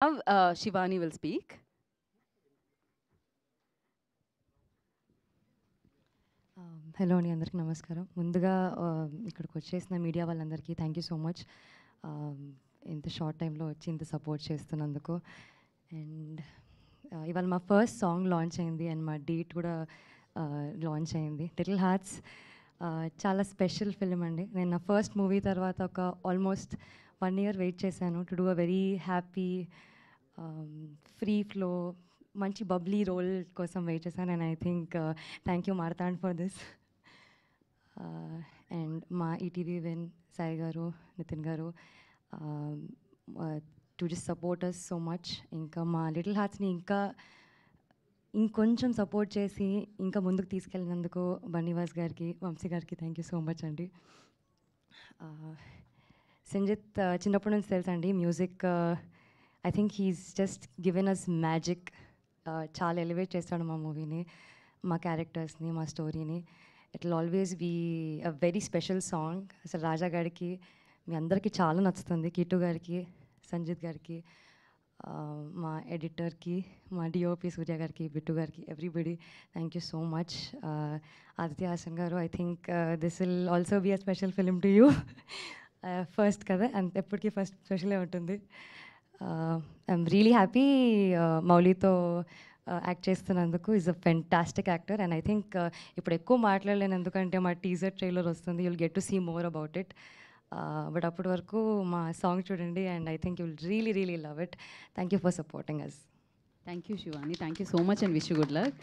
Now, Shivani will speak. Hello అండి, అందరికీ నమస్కారం. ముందుగా ఇక్కడికి వచ్చేసిన మీడియా వాళ్ళందరికీ థ్యాంక్ యూ సో మచ్. ఇంత షార్ట్ టైంలో వచ్చి ఇంత సపోర్ట్ చేస్తున్నందుకు. అండ్ ఇవాళ మా ఫస్ట్ సాంగ్ లాంచ్ అయింది అండ్ మా డేట్ కూడా లాంచ్ అయింది. లిటిల్ హార్ట్స్ చాలా స్పెషల్ ఫిలిం అండి. నేను నా ఫస్ట్ మూవీ తర్వాత ఒక ఆల్మోస్ట్ 1 year వెయిట్ చేశాను to do a very happy free flow మంచి బబ్లీ రోల్ కోసం వెయిట్ చేశాను. And I think thank you Marthand for this. And మా ఈటీవీ విన్ సాయి గారు, నితిన్ గారు to just support us so much. ఇంకా మా లిటిల్ హార్ట్స్ని ఇంకా ఇంకొంచెం సపోర్ట్ చేసి ఇంకా ముందుకు తీసుకెళ్ళినందుకు బన్నీవాస్ గారికి, వంశీ గారికి థ్యాంక్ యూ సో మచ్ అండి. సంజిత్ చిన్నప్పటి నుంచి తెలుసండి music. I think he's just given us magic. చాలా ఎలివేట్ చేస్తాడు మా మూవీని, మా క్యారెక్టర్స్ని, మా స్టోరీని. It will always be a very special song. అసలు రాజా గారికి మీ అందరికీ చాలా నచ్చుతుంది, కిట్టు గారికి, సంజిత్ గారికి, మా ఎడిటర్కి, మా డిఓపి సూర్య గారికి, బిట్టు గారికి, everybody thank you so much. Aditya Hasan గారు, I think this will also be a special film to you. First కదా, అండ్ ఎప్పటికీ ఫస్ట్ స్పెషలే ఉంటుంది. ఐఎమ్ రియలీ హ్యాపీ మౌలితో యాక్ట్ చేస్తున్నందుకు. Is a fantastic actor. And I think ఇప్పుడు ఎక్కువ మాట్లాడలేను, ఎందుకంటే మా టీజర్ ట్రైలర్ వస్తుంది. You'll get to see more about it. But అప్పటి వరకు మా సాంగ్ చూడండి and I think you'll really really love it. Thank you for supporting us. Thank you, Shivani. Thank you so much and wish you good luck.